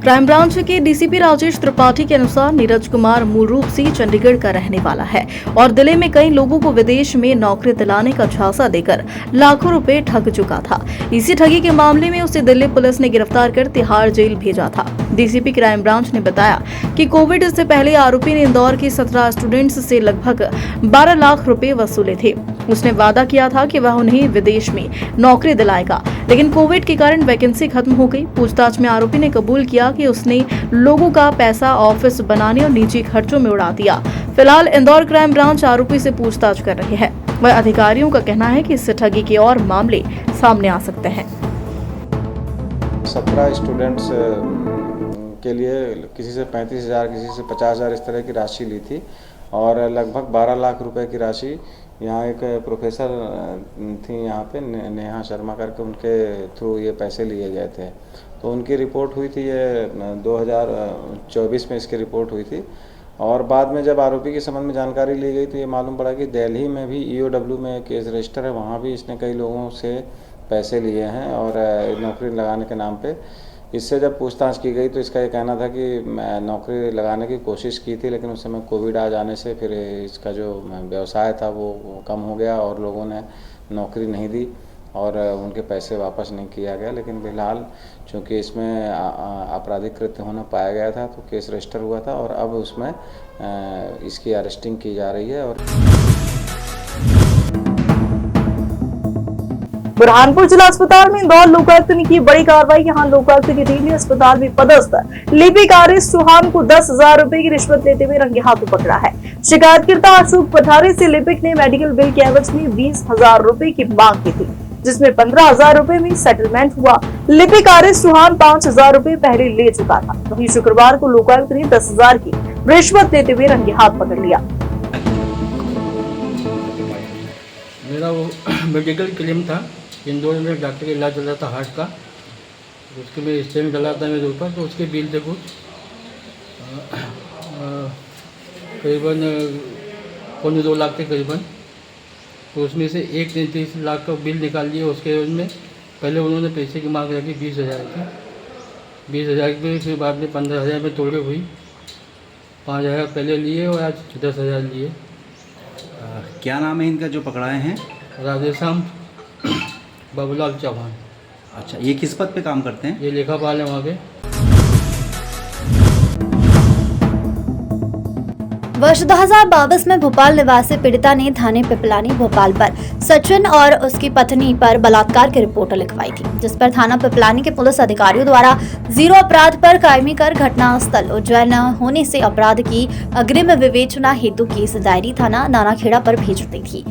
Crime branch के DCP Rajesh Tripathi के अनुसार नीरज कुमार मूल रूप से चंडीगढ़ का रहने वाला है और दिल्ली में कई लोगों को विदेश में नौकरी दिलाने का झांसा देकर लाखों रुपए ठग चुका था। इसी ठगी के मामले में उसे दिल्ली पुलिस ने गिरफ्तार कर तिहाड़ जेल भेजा था। डीसीपी क्राइम ब्रांच ने बताया कि कोविड से पहले आरोपी ने इंदौर के 17 स्टूडेंट्स से लगभग 12 लाख रुपए वसूले थे। उसने वादा किया था कि वह उन्हें विदेश में नौकरी दिलाएगा, लेकिन कोविड के कारण वैकेंसी खत्म हो गई। पूछताछ में आरोपी ने कबूल किया कि उसने लोगों का पैसा ऑफिस बनाने और निजी खर्चों में उड़ा दिया। फिलहाल इंदौर क्राइम ब्रांच आरोपी से पूछताछ कर रही है। वह अधिकारियों का कहना है कि इससे ठगी के और मामले सामने आ सकते हैं। 17 स्टूडेंट्स के लिए किसी से 35,000, किसी से 50,000 इस तरह की राशि ली थी और लगभग 12 लाख रुपए की राशि यहाँ एक प्रोफेसर थी यहाँ पे नेहा शर्मा करके, उनके थ्रू ये पैसे लिए गए थे। तो उनकी रिपोर्ट हुई थी, ये 2024 में इसकी रिपोर्ट हुई थी और बाद में जब आरोपी के संबंध में जानकारी ली गई तो ये मालूम पड़ा कि दिल्ली में भी ईओडब्ल्यू में केस रजिस्टर है, वहाँ भी इसने कई लोगों से पैसे लिए हैं और नौकरी लगाने के नाम पे। इससे जब पूछताछ की गई तो इसका ये कहना था कि मैं नौकरी लगाने की कोशिश की थी, लेकिन उस समय कोविड आ जाने से फिर इसका जो व्यवसाय था वो कम हो गया और लोगों ने नौकरी नहीं दी और उनके पैसे वापस नहीं किया गया। लेकिन फिलहाल चूँकि इसमें आपराधिक कृत्य होना पाया गया था तो केस रजिस्टर हुआ था और अब उसमें इसकी अरेस्टिंग की जा रही है। और बुरहानपुर जिला अस्पताल में इंदौर लोकायुक्त ने की बड़ी कार्रवाई। यहाँ लोकायुक्त की टीम ने अस्पताल में पदस्थ लिपिक आरिस चौहान को 10,000 रुपए की रिश्वत लेते हुए रंगे हाथों पकड़ा है। शिकायतकर्ता अशोक पठारे से लिपिक ने मेडिकल बिल के एवज में 20,000 रुपए की मांग की थी, जिसमें 15,000 रुपए में सेटलमेंट हुआ। लिपिक आरिस चौहान 5,000 रुपए पहले ले चुका था। वहीं शुक्रवार को लोकायुक्त ने 10,000 की रिश्वत लेते हुए रंगे हाथ पकड़ लिया। मेरा वो मेडिकल क्लेम था, इंदौर में डॉक्टर का इलाज चल रहा था हार्ट का, उसके में स्टेम डला था मेरे ऊपर, तो उसके बिल थे कुछ करीबन 2.25 लाख थे करीबन। तो उसमें से 1.33 लाख का बिल निकाल लिया। उसके में पहले उन्होंने पैसे की मांग रखी 20,000 की, 20,000 की, फिर बाद में 15,000 में तोड़े हुई, 5,000 पहले लिए और आज 10,000 लिए। क्या नाम है इनका जो पकड़ाए हैं? राधेश्याम बाबूलाल चौहान। अच्छा, ये किस पद पे काम करते हैं? ये लेखापाल है वहाँ पे। वर्ष 2022 में भोपाल निवासी पीड़िता ने थाने पिपलानी भोपाल पर सचिन और उसकी पत्नी पर बलात्कार की रिपोर्ट लिखवाई थी, जिस पर थाना पिपलानी के पुलिस अधिकारियों द्वारा 0 अपराध पर कायमी कर घटनास्थल उज्जैन होने से अपराध की अग्रिम विवेचना हेतु केस डायरी थाना नानाखेड़ा पर भेज दी थी।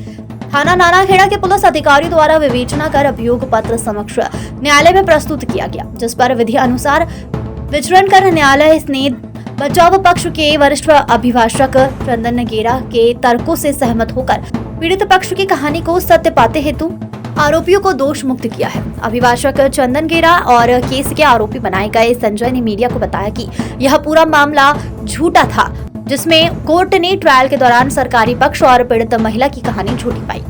थाना नानाखेड़ा के पुलिस अधिकारियों द्वारा विवेचना कर अभियोग पत्र समक्ष न्यायालय में प्रस्तुत किया गया, जिस पर विधि अनुसार विचरण कर न्यायालय ने बचाव पक्ष के वरिष्ठ अभिभाषक चंदन गेरा के तर्कों से सहमत होकर पीड़ित पक्ष की कहानी को सत्य पाते हेतु आरोपियों को दोष मुक्त किया है। अभिभाषक चंदन गेरा और केस के आरोपी बनाए गए संजय ने मीडिया को बताया कि यह पूरा मामला झूठा था, जिसमें कोर्ट ने ट्रायल के दौरान सरकारी पक्ष और पीड़ित महिला की कहानी झूठी पाई।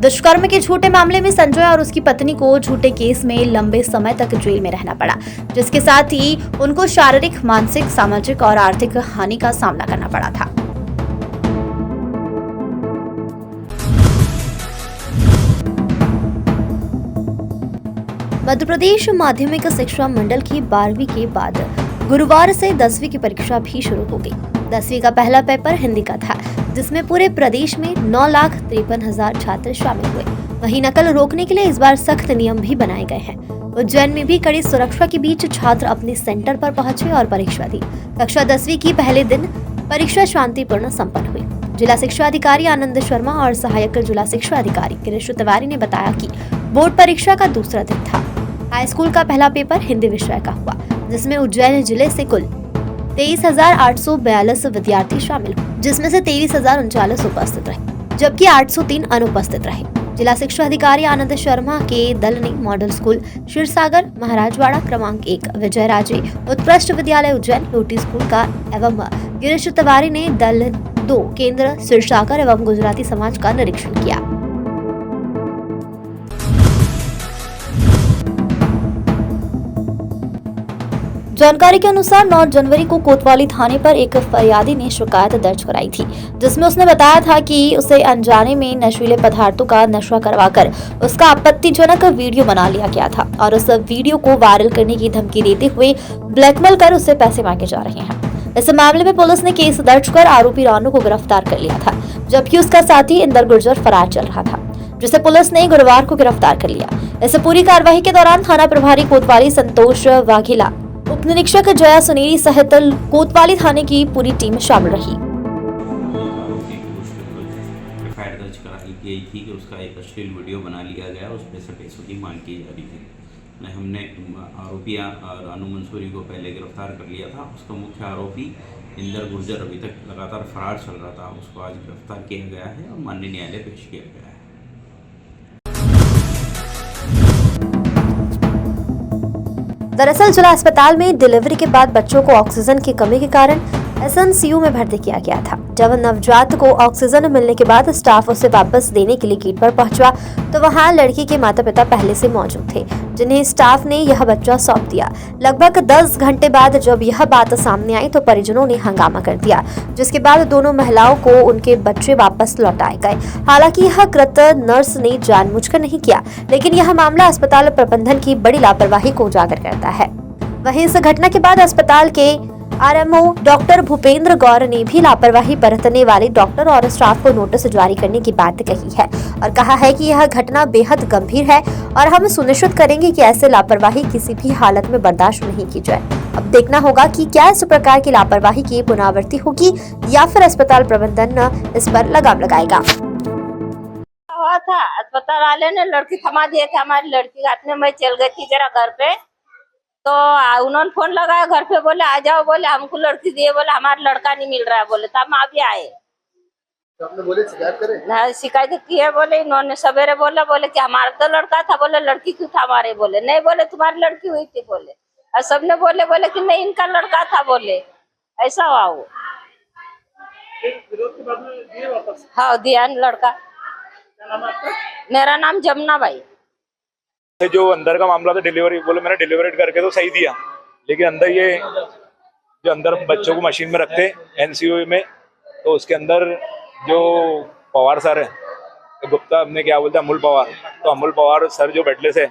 दुष्कर्म के झूठे मामले में संजय और उसकी पत्नी को झूठे केस में लंबे समय तक जेल में रहना पड़ा, जिसके साथ ही उनको शारीरिक, मानसिक, सामाजिक और आर्थिक हानि का सामना करना पड़ा था। मध्य प्रदेश माध्यमिक शिक्षा मंडल की 12वीं के बाद गुरुवार से 10वीं की परीक्षा भी शुरू हो गई। 10वीं का पहला पेपर हिंदी का था, जिसमें पूरे प्रदेश में 9,53,000 छात्र शामिल हुए। वहीं नकल रोकने के लिए इस बार सख्त नियम भी बनाए गए हैं। उज्जैन में भी कड़ी सुरक्षा के बीच छात्र अपने सेंटर पर पहुंचे और परीक्षा दी। कक्षा 10वीं की पहले दिन परीक्षा शांतिपूर्ण संपन्न हुई। जिला शिक्षा अधिकारी आनंद शर्मा और सहायक जिला शिक्षा अधिकारी गिरीश तिवारी ने बताया कि बोर्ड परीक्षा का दूसरा दिन था। हाई स्कूल का पहला पेपर हिंदी विषय का हुआ, जिसमें उज्जैन जिले से कुल 23,842 विद्यार्थी शामिल हुए, जिसमें से 23,039 उपस्थित रहे, जबकि 803 अनुपस्थित रहे। जिला शिक्षा अधिकारी आनंद शर्मा के दल ने मॉडल स्कूल क्षीरसागर, महाराजवाड़ा क्रमांक 1, विजय राजे उत्कृष्ट विद्यालय उज्जैन, लोटी स्कूल का एवं गिरीश तिवारी ने दल 2 केंद्र क्षीरसागर एवं गुजराती समाज का निरीक्षण किया। जानकारी के अनुसार 9 जनवरी को कोतवाली थाने पर एक फरियादी ने शिकायत दर्ज कराई थी, जिसमें उसने बताया था कि उसे अनजाने में नशीले पदार्थों का नशा करवाकर उसका आपत्तिजनक वीडियो बना लिया गया था और उस वीडियो को वायरल करने की धमकी देते हुए ब्लैकमेल कर उससे पैसे मांगे जा रहे हैं। इस मामले में पुलिस ने केस दर्ज कर आरोपी रानू को गिरफ्तार कर लिया था, जबकि उसका साथी इंदर गुर्जर फरार चल रहा था, जिसे पुलिस ने गुरुवार को गिरफ्तार कर लिया। इस पूरी कार्रवाई के दौरान थाना प्रभारी कोतवाली संतोष वाघेला, उप निरीक्षक जया सुनेरी सहित कोतवाली थाने की पूरी टीम शामिल रही। एफआईआर दर्ज कराई गई थी कि उसका एक अश्लील वीडियो बना लिया गया, उसमें से पैसों की मांग की जा रही थी। हमने आरोपी रानू मंसूरी को पहले गिरफ्तार कर लिया था। उसका मुख्य आरोपी इंदर गुर्जर अभी तक लगातार फरार चल रहा था, उसको आज गिरफ्तार किया गया है और माननीय न्यायालय पेश किया गया है। दरअसल जिला अस्पताल में डिलीवरी के बाद बच्चों को ऑक्सीजन की कमी के कारण एसएनसीयू में भर्ती किया गया था। जब नवजात को ऑक्सीजन मिलने के बाद स्टाफ उसे वापस देने के लिए गेट पर पहुंचा तो वहां लड़की के माता पिता पहले से मौजूद थे, जिन्हें स्टाफ ने यह बच्चा सौंप दिया। लगभग 10 घंटे बाद जब यह बात सामने आई तो परिजनों ने हंगामा कर दिया, जिसके बाद दोनों महिलाओं को उनके बच्चे वापस लौटाए गए। हालांकि यह कृत्य नर्स ने जानबूझकर नहीं किया, लेकिन यह मामला अस्पताल प्रबंधन की बड़ी लापरवाही को उजागर करता है। वहीं इस घटना के बाद अस्पताल के आरएमओ डॉक्टर भूपेंद्र गौर ने भी लापरवाही बरतने वाले डॉक्टर और स्टाफ को नोटिस जारी करने की बात कही है और कहा है कि यह घटना बेहद गंभीर है और हम सुनिश्चित करेंगे कि ऐसे लापरवाही किसी भी हालत में बर्दाश्त नहीं की जाए। अब देखना होगा कि क्या इस प्रकार की लापरवाही की पुनरावृत्ति होगी या फिर अस्पताल प्रबंधन इस पर लगाम लगाएगा। हुआ था, अस्पताल वाले ने लड़की थमा दिए थे हमारी लड़की हाथ में। मैं चल गई थी जरा घर पे, तो उन्होंने फोन लगाया घर पे, बोले आ जाओ, बोले हमको लड़की दिए, बोले हमारा लड़का नहीं मिल रहा है, बोले तब हम अभी आए। तो आपने बोले शिकायत करें? शिकायत की है, बोले इन्होंने सवेरे बोले कि हमारा तो लड़का था, बोले लड़की क्यों था हमारे, बोले नहीं, बोले तुम्हारी लड़की हुई थी, बोले और सबने बोले कि नहीं इनका लड़का था, बोले ऐसा हुआ। वो विरोध के बाद में दिए वापस? हाँ दिया लड़का। मेरा नाम जमुना भाई। जो अंदर का मामला था डिलीवरी, बोले मैंने डिलीवरी करके तो सही दिया, लेकिन अंदर ये जो अंदर बच्चों को मशीन में रखते एनसीयू में, तो उसके अंदर जो पवार सर है, गुप्ता अपने क्या बोलते हैं अमूल पवार, तो अमूल पवार सर जो बेडलेस है,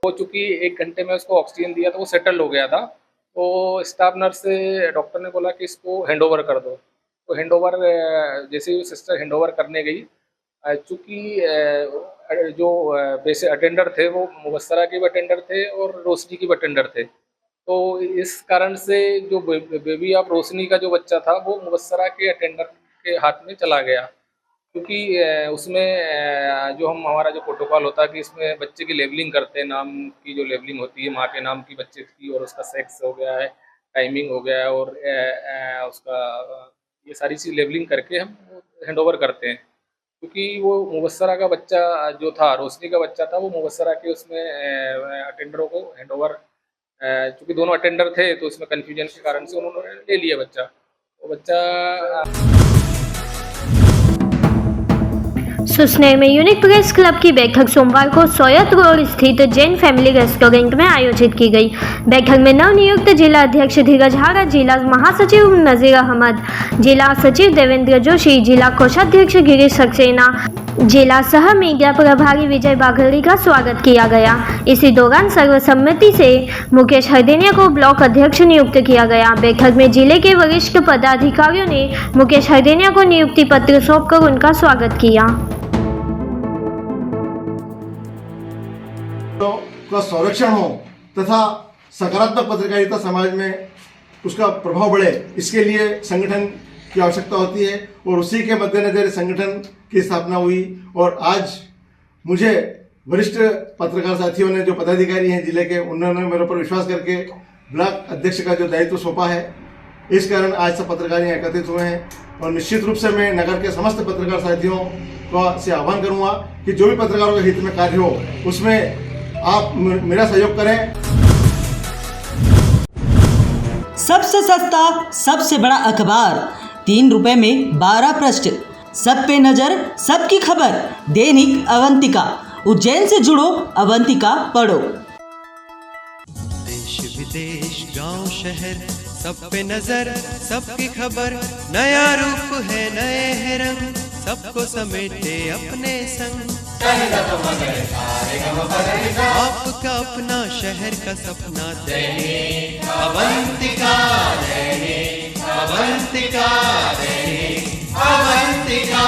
हो चुकी 1 घंटे में उसको ऑक्सीजन दिया तो वो सेटल हो गया था। तो स्टाफ नर्स से डॉक्टर ने बोला कि इसको हैंडओवर कर दो, तो हैंडओवर जैसे ही सिस्टर हैंडओवर करने गई, चूँकि जो वैसे अटेंडर थे वो मुबस्सरा के भी अटेंडर थे और रोशनी की भी अटेंडर थे, तो इस कारण से जो बेबी ऑफ रोशनी का जो बच्चा था वो मुबस्सरा के अटेंडर के हाथ में चला गया। क्योंकि उसमें जो हमारा जो प्रोटोकॉल होता है कि इसमें बच्चे की लेबलिंग करते हैं, नाम की जो लेबलिंग होती है, माँ के नाम की बच्चे की, और उसका सेक्स हो गया है, टाइमिंग हो गया है, और उसका ये सारी चीज़ लेबलिंग करके हम हैंडओवर करते हैं। क्योंकि वो मुबस्सरा का बच्चा जो था, रोशनी का बच्चा था, वो मुबस्सरा के उसमें अटेंडरों को हैंडओवर, चूँकि दोनों अटेंडर थे तो उसमें कन्फ्यूजन के कारण से उन्होंने ले लिया बच्चा। वो बच्चा सुसनेर में यूनिक प्रेस क्लब की बैठक सोमवार को सोयत रोड स्थित जैन फैमिली रेस्टोरेंट में आयोजित की गई। बैठक में नवनियुक्त जिला अध्यक्ष धीरज हारा, जिला महासचिव नजीर अहमद, जिला सचिव देवेंद्र जोशी, जिला कोषाध्यक्ष गिरीश सक्सेना, जिला सह मीडिया प्रभारी विजय बाघेली का स्वागत किया गया। इसी दौरान सर्वसम्मति से मुकेश हरदेनिया को ब्लॉक अध्यक्ष नियुक्त किया गया। बैठक में जिले के वरिष्ठ पदाधिकारियों ने मुकेश हरदेनिया को नियुक्ति पत्र सौंपकर उनका स्वागत किया। का संरक्षण हो तथा सकारात्मक पत्रकारिता समाज में उसका प्रभाव बढ़े, इसके लिए संगठन की आवश्यकता होती है और उसी के मद्देनजर संगठन की स्थापना हुई। और आज मुझे वरिष्ठ पत्रकार साथियों ने, जो पदाधिकारी हैं जिले के, उन्होंने मेरे ऊपर विश्वास करके ब्लॉक अध्यक्ष का जो दायित्व सौंपा है। इस कारण आज सब पत्रकार यहाँ एकत्रित हुए हैं और निश्चित रूप से मैं नगर के समस्त पत्रकार साथियों का से आह्वान करूँगा कि जो भी पत्रकारों के हित में कार्य हो उसमें आप मेरा सहयोग करें। सबसे सस्ता, सबसे बड़ा अखबार, 3 रुपए में 12 पृष्ठ, सब पे नजर, सबकी खबर, दैनिक अवंतिका। उज्जैन से जुड़ो, अवंतिका पढ़ो। देश देश गांव शहर सब पे नजर, सबकी खबर, नया रूप है नए है रंग, सबको समेटे अपने संग। आपका अपना शहर का सपना दैनिक अवंतिका, दैनिक अवंतिका, दैनिक अवंतिका।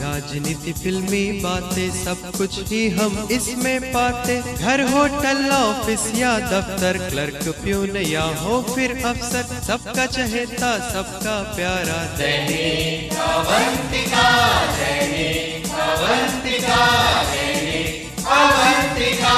राजनीति फिल्मी बातें सब कुछ ही हम इसमें पाते, घर होटल ऑफिस या दफ्तर, क्लर्क प्यून या हो फिर अफसर, सबका चहेता सबका प्यारा दैनिक अवंतिका, दैनिक अवंतिका, दैनिक अवंतिका।